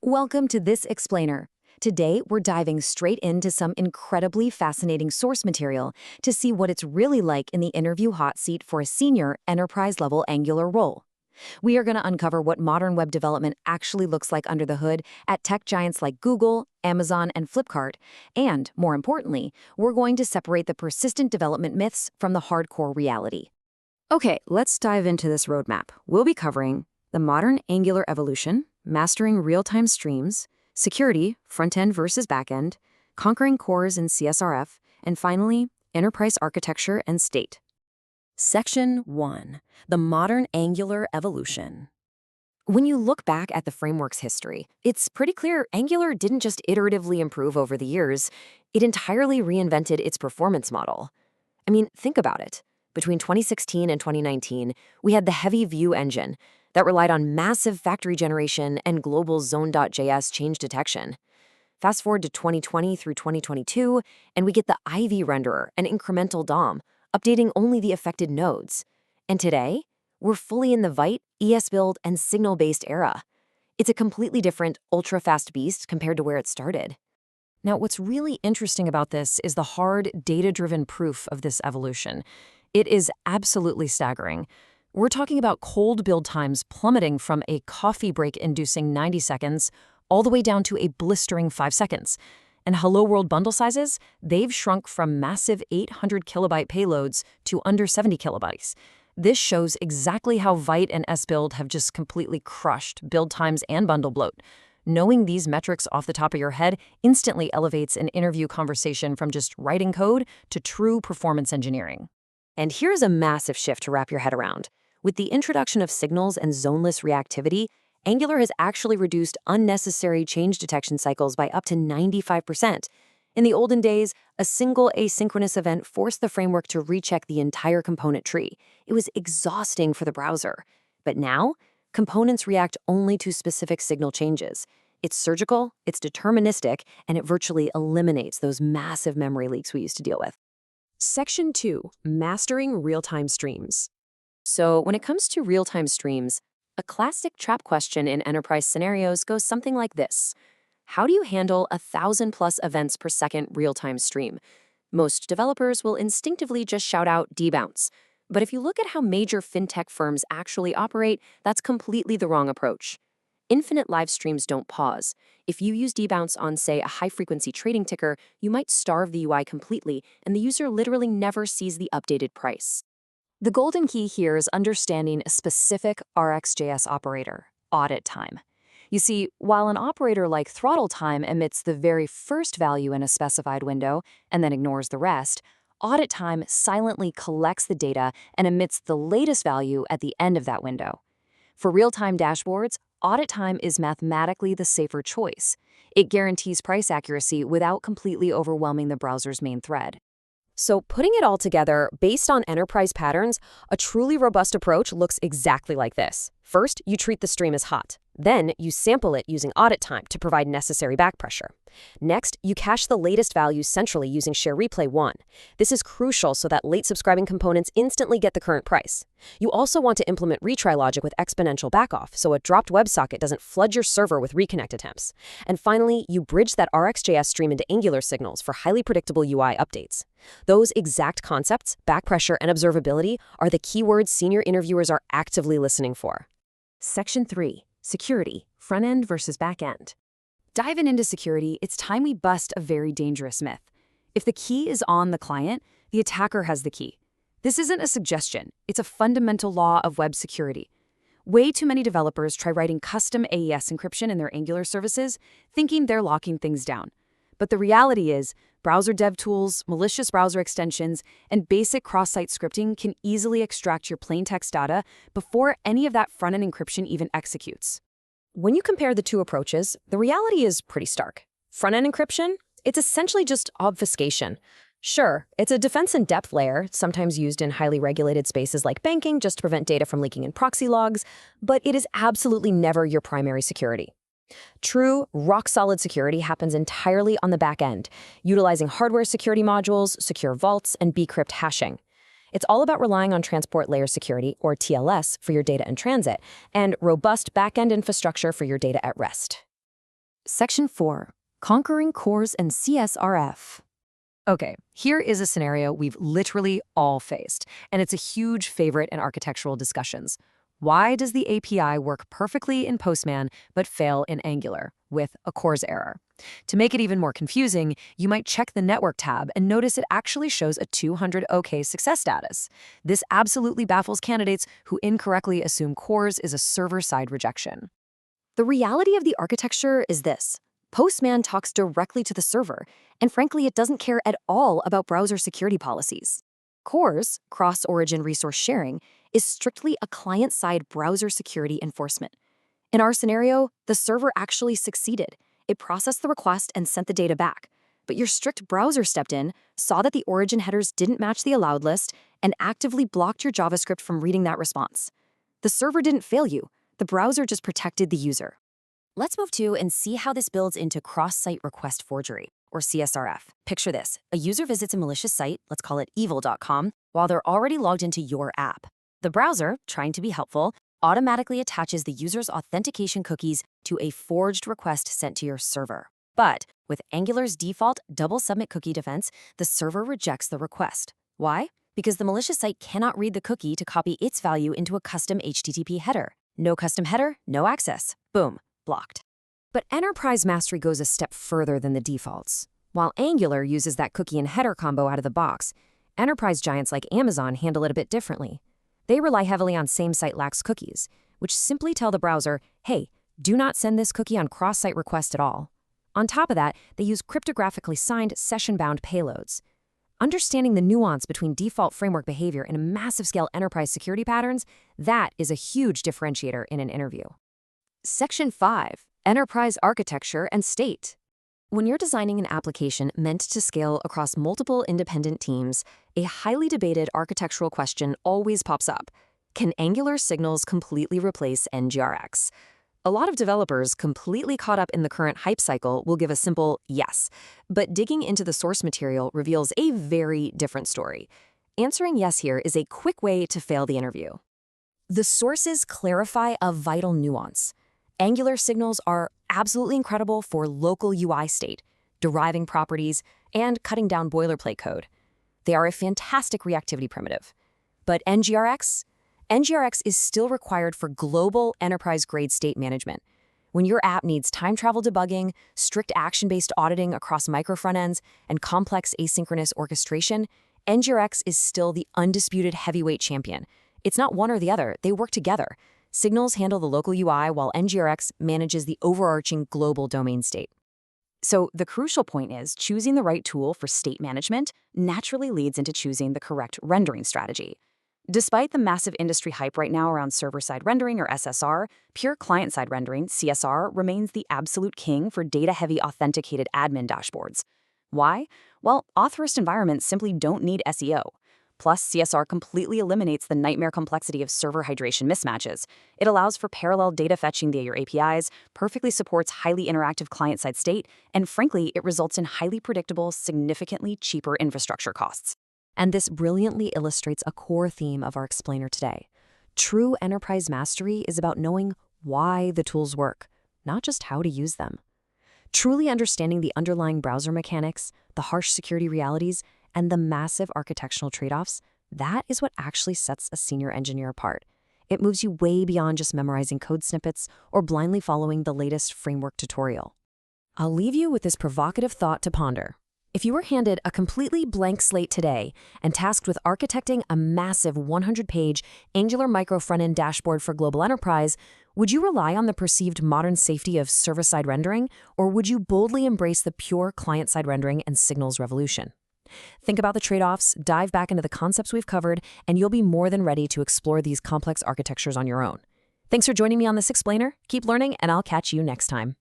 Welcome to This Explainer. Today, we're diving straight into some incredibly fascinating source material to see what it's really like in the interview hot seat for a senior enterprise-level Angular role. We are going to uncover what modern web development actually looks like under the hood at tech giants like Google, Amazon, and Flipkart, and, more importantly, we're going to separate the persistent development myths from the hardcore reality. Okay, let's dive into this roadmap. We'll be covering the modern Angular evolution, mastering real-time streams, security, front-end versus back-end, conquering cores in CSRF, and finally, enterprise architecture and state. Section 1. The modern Angular evolution. When you look back at the framework's history, it's pretty clear Angular didn't just iteratively improve over the years, it entirely reinvented its performance model. I mean, think about it. Between 2016 and 2019, we had the heavy Vue engine that relied on massive factory generation and global Zone.js change detection. Fast forward to 2020 through 2022, and we get the Ivy renderer and incremental DOM, updating only the affected nodes. And today, we're fully in the Vite, ESBuild, and Signal-based era. It's a completely different, ultra-fast beast compared to where it started. Now, what's really interesting about this is the hard, data-driven proof of this evolution. It is absolutely staggering. We're talking about cold build times plummeting from a coffee break-inducing 90 seconds all the way down to a blistering 5 seconds. And Hello World bundle sizes, they've shrunk from massive 800 kilobyte payloads to under 70 kilobytes. This shows exactly how Vite and SBuild have just completely crushed build times and bundle bloat. Knowing these metrics off the top of your head instantly elevates an interview conversation from just writing code to true performance engineering. And here's a massive shift to wrap your head around. With the introduction of signals and zoneless reactivity, Angular has actually reduced unnecessary change detection cycles by up to 95%. In the olden days, a single asynchronous event forced the framework to recheck the entire component tree. It was exhausting for the browser. But now, components react only to specific signal changes. It's surgical, it's deterministic, and it virtually eliminates those massive memory leaks we used to deal with. Section 2. Mastering real-time streams. So when it comes to real-time streams, a classic trap question in enterprise scenarios goes something like this. How do you handle 1,000+ events per second real-time stream? Most developers will instinctively just shout out debounce. But if you look at how major fintech firms actually operate, that's completely the wrong approach. Infinite live streams don't pause. If you use debounce on, say, a high-frequency trading ticker, you might starve the UI completely, and the user literally never sees the updated price. The golden key here is understanding a specific RxJS operator, audit time. You see, while an operator like throttle time emits the very first value in a specified window and then ignores the rest, audit time silently collects the data and emits the latest value at the end of that window. For real-time dashboards, audit time is mathematically the safer choice. It guarantees price accuracy without completely overwhelming the browser's main thread. So putting it all together, based on enterprise patterns, a truly robust approach looks exactly like this. First, you treat the stream as hot. Then, you sample it using audit time to provide necessary back pressure. Next, you cache the latest values centrally using Share Replay 1. This is crucial so that late subscribing components instantly get the current price. You also want to implement retry logic with exponential backoff so a dropped WebSocket doesn't flood your server with reconnect attempts. And finally, you bridge that RxJS stream into Angular signals for highly predictable UI updates. Those exact concepts, back pressure, and observability are the keywords senior interviewers are actively listening for. Section 3. Security, front-end versus back-end. Diving into security, it's time we bust a very dangerous myth. If the key is on the client, the attacker has the key. This isn't a suggestion, it's a fundamental law of web security. Way too many developers try writing custom AES encryption in their Angular services, thinking they're locking things down. But the reality is, browser dev tools, malicious browser extensions, and basic cross-site scripting can easily extract your plain text data before any of that front-end encryption even executes. When you compare the two approaches, the reality is pretty stark. Front-end encryption? It's essentially just obfuscation. Sure, it's a defense-in-depth layer, sometimes used in highly regulated spaces like banking just to prevent data from leaking in proxy logs, but it is absolutely never your primary security. True, rock-solid security happens entirely on the back end, utilizing hardware security modules, secure vaults, and bcrypt hashing. It's all about relying on transport layer security, or TLS, for your data in transit, and robust back-end infrastructure for your data at rest. Section 4. Conquering Cores and CSRF. Okay, here is a scenario we've literally all faced, and it's a huge favorite in architectural discussions. Why does the API work perfectly in Postman but fail in Angular with a CORS error? To make it even more confusing, you might check the Network tab and notice it actually shows a 200 OK success status. This absolutely baffles candidates who incorrectly assume CORS is a server-side rejection. The reality of the architecture is this. Postman talks directly to the server, and frankly, it doesn't care at all about browser security policies. CORS, Cross-Origin Resource Sharing, is strictly a client-side browser security enforcement. In our scenario, the server actually succeeded. It processed the request and sent the data back. But your strict browser stepped in, saw that the origin headers didn't match the allowed list, and actively blocked your JavaScript from reading that response. The server didn't fail you. The browser just protected the user. Let's move to and see how this builds into cross-site request forgery, or CSRF. Picture this. A user visits a malicious site, let's call it evil.com, while they're already logged into your app. The browser, trying to be helpful, automatically attaches the user's authentication cookies to a forged request sent to your server. But with Angular's default double submit cookie defense, the server rejects the request. Why? Because the malicious site cannot read the cookie to copy its value into a custom HTTP header. No custom header, no access. Boom. Blocked. But Enterprise Mastery goes a step further than the defaults. While Angular uses that cookie and header combo out of the box, enterprise giants like Amazon handle it a bit differently. They rely heavily on same-site lax cookies, which simply tell the browser, hey, do not send this cookie on cross-site request at all. On top of that, they use cryptographically signed session-bound payloads. Understanding the nuance between default framework behavior and massive-scale enterprise security patterns, that is a huge differentiator in an interview. Section 5. Enterprise Architecture and State. When you're designing an application meant to scale across multiple independent teams, a highly debated architectural question always pops up. Can Angular Signals completely replace NGRX? A lot of developers completely caught up in the current hype cycle will give a simple yes, but digging into the source material reveals a very different story. Answering yes here is a quick way to fail the interview. The sources clarify a vital nuance. Angular signals are absolutely incredible for local UI state, deriving properties, and cutting down boilerplate code. They are a fantastic reactivity primitive. But NGRX? NGRX is still required for global enterprise-grade state management. When your app needs time travel debugging, strict action-based auditing across micro front-ends, and complex asynchronous orchestration, NGRX is still the undisputed heavyweight champion. It's not one or the other, they work together. Signals handle the local UI while NGRX manages the overarching global domain state. So the crucial point is choosing the right tool for state management naturally leads into choosing the correct rendering strategy. Despite the massive industry hype right now around server-side rendering or SSR, pure client-side rendering, CSR, remains the absolute king for data-heavy authenticated admin dashboards. Why? Well, authorist environments simply don't need SEO. Plus, CSR completely eliminates the nightmare complexity of server hydration mismatches. It allows for parallel data fetching via your APIs, perfectly supports highly interactive client-side state, and frankly, it results in highly predictable, significantly cheaper infrastructure costs. And this brilliantly illustrates a core theme of our explainer today. True enterprise mastery is about knowing why the tools work, not just how to use them. Truly understanding the underlying browser mechanics, the harsh security realities, and the massive architectural trade-offs, that is what actually sets a senior engineer apart. It moves you way beyond just memorizing code snippets or blindly following the latest framework tutorial. I'll leave you with this provocative thought to ponder. If you were handed a completely blank slate today and tasked with architecting a massive 100-page Angular micro front-end dashboard for global enterprise, would you rely on the perceived modern safety of server-side rendering, or would you boldly embrace the pure client-side rendering and signals revolution? Think about the trade-offs, dive back into the concepts we've covered, and you'll be more than ready to explore these complex architectures on your own. Thanks for joining me on this explainer. Keep learning, and I'll catch you next time.